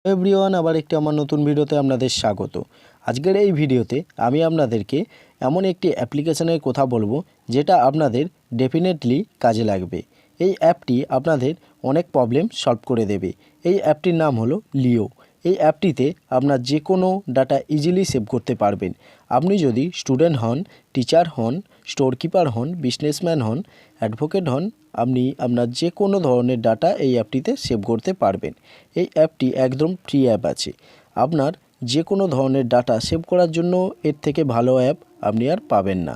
Everyone আবার একটি আমার নতুন ভিডিওতে আপনাদের স্বাগত। আজকের এই ভিডিওতে আমি আপনাদেরকে এমন একটি অ্যাপ্লিকেশনের কথা বলবো যেটা আপনাদের ডেফিনেটলি কাজে লাগবে। এই অ্যাপটি আপনাদের অনেক প্রবলেম সলভ করে দেবে। এই অ্যাপটির নাম হলো লিও। এই অ্যাপটিতে আপনার যে কোনো ডাটা ইজিলি সেভ করতে পারবেন। আপনি যদি স্টুডেন্ট হন, টিচার হন, স্টোর কিপার হন, বিজনেসম্যান হন, অ্যাডভোকেট হন, আপনি আপনার যে কোনো ধরনের ডাটা এই অ্যাপটিতে সেভ করতে পারবেন। এই অ্যাপটি একদম ফ্রি অ্যাপ আছে। আপনার যে কোনো ধরনের ডাটা সেভ করার জন্য এর থেকে ভালো অ্যাপ আপনি আর পাবেন না।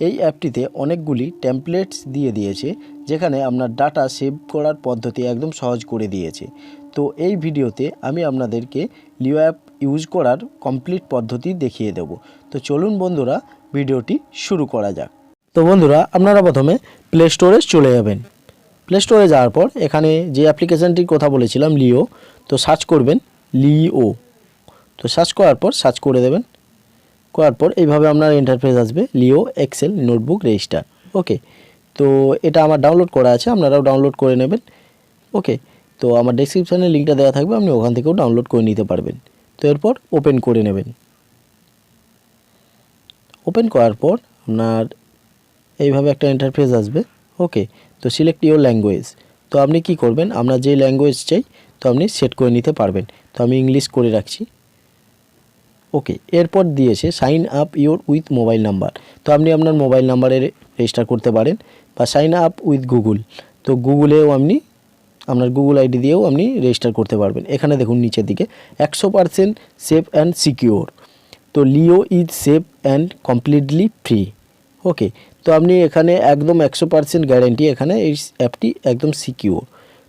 এই অ্যাপটিতে অনেকগুলি টেমপ্লেটস দিয়ে দিয়েছে, যেখানে আপনার ডাটা সেভ করার পদ্ধতি একদম সহজ করে দিয়েছে। তো এই ভিডিওতে আমি আপনাদেরকে লিও অ্যাপ ইউজ করার কমপ্লিট পদ্ধতি দেখিয়ে দেব। তো চলুন বন্ধুরা, ভিডিওটি শুরু করা যাক। তো বন্ধুরা, আপনারা প্রথমে প্লে স্টোরে চলে যাবেন। প্লে স্টোরে যাওয়ার পর এখানে যে অ্যাপ্লিকেশানটির কথা বলেছিলাম লিও, তো সার্চ করবেন লিও। তো সার্চ করার পর সার্চ করে দেবেন। করার পর এইভাবে আপনার ইন্টারফেস আসবে, লিও এক্সেল নোটবুক রেজিস্টার। ওকে, তো এটা আমার ডাউনলোড করা আছে, আপনারাও ডাউনলোড করে নেবেন। ওকে, তো আমার ডেসক্রিপশানে লিঙ্কটা দেওয়া থাকবে, আপনি ওখান থেকেও ডাউনলোড করে নিতে পারবেন। তো এরপর ওপেন করে নেবেন। ওপেন করার পর আপনার এইভাবে একটা ইন্টারফেস আসবে। ওকে, তো সিলেক্ট ইউর ল্যাঙ্গুয়েজ। তো আপনি কি করবেন, আপনার যে ল্যাঙ্গুয়েজ চাই তো আপনি সেট করে নিতে পারবেন। তো আমি ইংলিশ করে রাখছি। ওকে, এরপর দিয়েছে sign up your with mobile number. তো আপনি আপনার মোবাইল নাম্বারে রেজিস্টার করতে পারেন, বা সাইন আপ উইথ গুগল। তো গুগলেও আপনি আপনার গুগল আইডি দিয়েও আপনি রেজিস্টার করতে পারবেন। এখানে দেখুন নিচের দিকে 100% সেফ অ্যান্ড সিকিওর। তো Leo is safe and completely free. Okay, তো আপনি এখানে একদম 100% গ্যারেন্টি, এখানে এই অ্যাপটি একদম সিকিওর।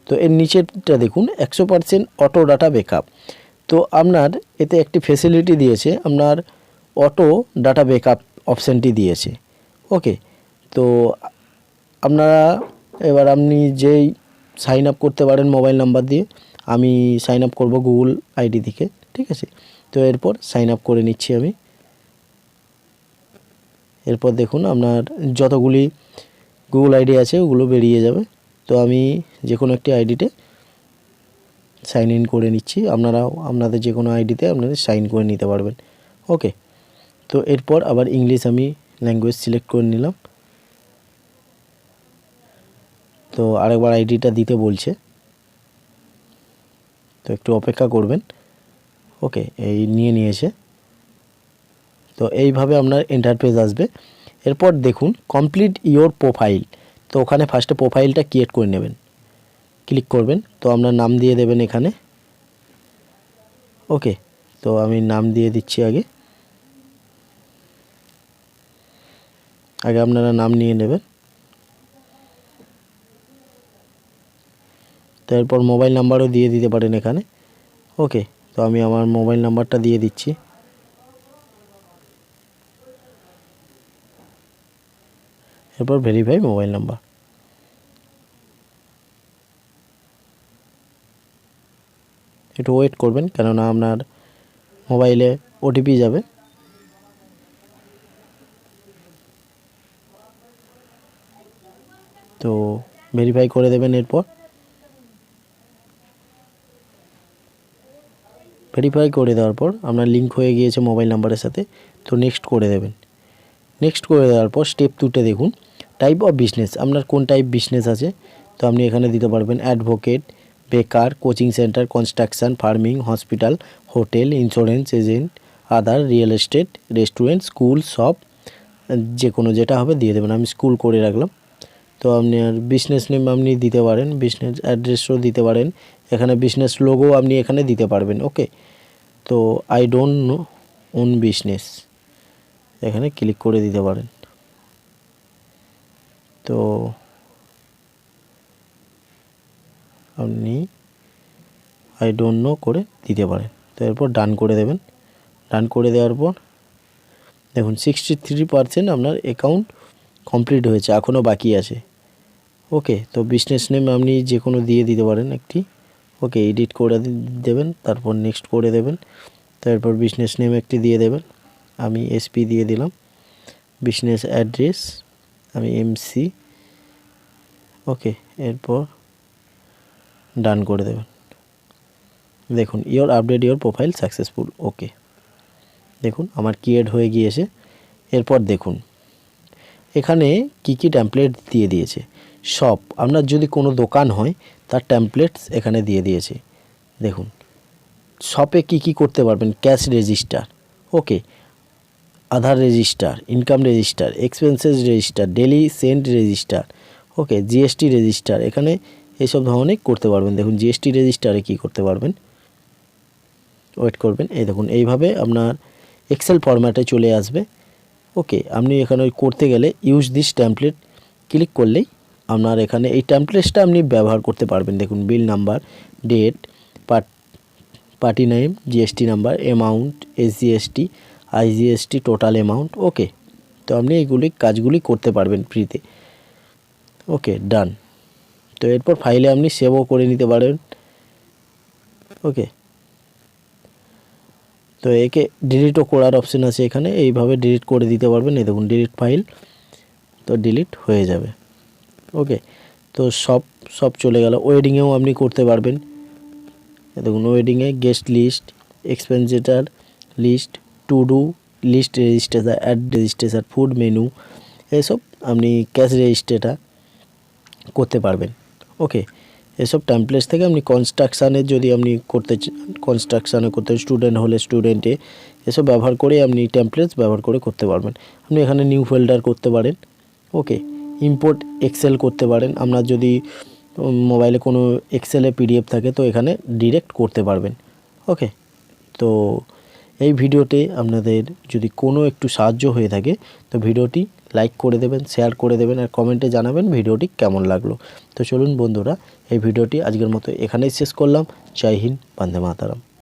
তো এর নিচেরটা দেখুন 100% অটো ডাটা ব্যাকআপ। তো আপনার এতে একটি ফেসিলিটি দিয়েছে, আপনার অটো ডাটা ব্যাকআপ অপশানটি দিয়েছে। ওকে, তো আপনারা এবার আপনি যেই সাইন আপ করতে পারেন মোবাইল নাম্বার দিয়ে। আমি সাইন আপ করবো গুগল আইডি থেকে, ঠিক আছে। তো এরপর সাইন আপ করে নিচ্ছি আমি। এরপর দেখুন আপনার যতগুলি গুগল আইডি আছে ওগুলো বেরিয়ে যাবে। তো আমি যে কোনো একটি আইডিতে সাইন ইন করে নিচ্ছি, আপনারাও আপনাদের যে কোনো আইডিতে আপনাদের সাইন করে নিতে পারবেন। ওকে, তো এরপর আবার ইংলিশ আমি ল্যাঙ্গুয়েজ সিলেক্ট করে নিলাম। তো আরেকবার আইডিটা দিতে বলছে, তো একটু অপেক্ষা করবেন। ওকে, এই নিয়েছে। তো এইভাবে আপনার ইন্টারফেস আসবে। এরপর দেখুন কমপ্লিট ইওর প্রোফাইল। তো ওখানে ফার্স্টে প্রোফাইলটা ক্রিয়েট করে নেবেন, ক্লিক করবেন। তো আপনার নাম দিয়ে দেবেন এখানে। ওকে, তো আমি নাম দিয়ে দিচ্ছি আগে আপনারা নাম নিয়ে নেবেন। তো এরপর মোবাইল নাম্বারও দিয়ে দিতে পারেন এখানে। ওকে, তো আমি আমার মোবাইল নাম্বারটা দিয়ে দিচ্ছি। এরপর ভেরিফাই মোবাইল নাম্বার। একটু ওয়েট করবেন, কেননা আপনার মোবাইলে ওটিপি যাবে। তো ভেরিফাই করে দেবেন। এরপর ভেরিফাই করে দেওয়ার পর আপনার লিঙ্ক হয়ে গিয়েছে মোবাইল নাম্বারের সাথে। তো নেক্সট করে দেবেন। নেক্সট করে দেওয়ার পর স্টেপ 2তে দেখুন টাইপ অফ বিজনেস, আপনার কোন টাইপ বিজনেস আছে। তো আপনি এখানে দিতে পারবেন advocate, baker, coaching centre, construction, farming, hospital, hotel, insurance agent, other, real estate, restaurant, school, shop, যে কোনো যেটা হবে দিয়ে দেবেন। আমি স্কুল করে রাখলাম। তো আপনি আর বিজনেস নেম আপনি দিতে পারেন, বিজনেস অ্যাড্রেসও দিতে পারেন, এখানে বিজনেস লোগো আপনি এখানে দিতে পারবেন। ওকে, তো I don't know own business, এখানে ক্লিক করে দিতে পারেন। তো আপনি আই ডোন্ট নো করে দিতে পারেন। তো এরপর ডান করে দেবেন। ডান করে দেওয়ার পর দেখুন 63% আপনার অ্যাকাউন্ট কমপ্লিট হয়েছে, এখনও বাকি আছে। ওকে, তো বিজনেস নেম আপনি যে কোনো দিয়ে দিতে পারেন একটি। ওকে, এডিট করে দেবেন, তারপর নেক্সট করে দেবেন। তারপর বিজনেস নেম একটি দিয়ে দেবেন, আমি এসপি দিয়ে দিলাম। বিজনেস অ্যাড্রেস আমি এমসি। ওকে, এরপর ডান করে দেবেন। দেখুন your update your profile successful, okay. দেখুন আমার ক্রিয়েট হয়ে গিয়েছে। এরপর দেখুন এখানে কি কি টেমপ্লেট দিয়ে দিয়েছে। সব আপনার যদি কোনো দোকান হয় তার টেমপ্লেটস এখানে দিয়ে দিয়েছে। দেখুন শপে কি কি করতে পারবেন, cash register, okay, Aadhaar register, income register, expenses register, daily sent register, okay, GST register, এখানে এইসব ধরনের করতে পারবেন। দেখুন জিএসটি রেজিস্টারে কি করতে পারবেন, ওয়েট করবেন, এই দেখুন এইভাবে আপনার এক্সেল ফরম্যাটে চলে আসবে। ওকে, আপনি এখানে করতে গেলে ইউজ দিস টেমপ্লেট ক্লিক করলেই আপনার এখানে এই টেমপ্লেটসটা আপনি ব্যবহার করতে পারবেন। দেখুন bill number, date, party name, GST number, amount, SGST, IGST, total amount, okay. তো আপনি এইগুলি কাজগুলি করতে পারবেন ফ্রিতে, ওকে, ডান। তো এরপর ফাইলে আপনি সেভও করে নিতে পারেন, ওকে। তো একে ডিলিটও করার অপশন আছে এখানে, এইভাবে ডিলিট করে দিতে পারবেন। এই দেখুন ডিলিট ফাইল, তো ডিলিট হয়ে যাবে, ওকে। তো সব চলে গেল। ওয়েডিংয়েও আপনি করতে পারবেন। দেখুন ওয়েডিংয়ে guest list, expenditure list, to do list registration, ad registration, food menu, এসব আপনি ক্যাশ রেজিস্ট্রেটা করতে পারবেন, ওকে। এসব টেমপ্লেটস থেকে আপনি কনস্ট্রাকশানে যদি আপনি করতে চান, কনস্ট্রাকশানে করতে, স্টুডেন্ট হলে স্টুডেন্টে, এসব ব্যবহার করে আপনি টেমপ্লেটস ব্যবহার করে করতে পারবেন। আপনি এখানে নিউ ফোল্ডার করতে পারেন, ওকে। ইম্পোর্ট এক্সেল করতে পারেন। আপনার যদি মোবাইলে কোনো এক্সেলে পিডিএফ থাকে তো এখানে ডিরেক্ট করতে পারবেন, ওকে। তো এই ভিডিওতে আপনাদের যদি কোনো একটু সাহায্য হয়ে থাকে তো ভিডিওটি লাইক করে দেবেন, শেয়ার করে দেবেন, আর কমেন্টে জানাবেন ভিডিওটি কেমন লাগলো। তো চলুন বন্ধুরা, এই ভিডিওটি আজকের মতো এখানেই শেষ করলাম। জয় হিন্দ, বন্দে মাতরম।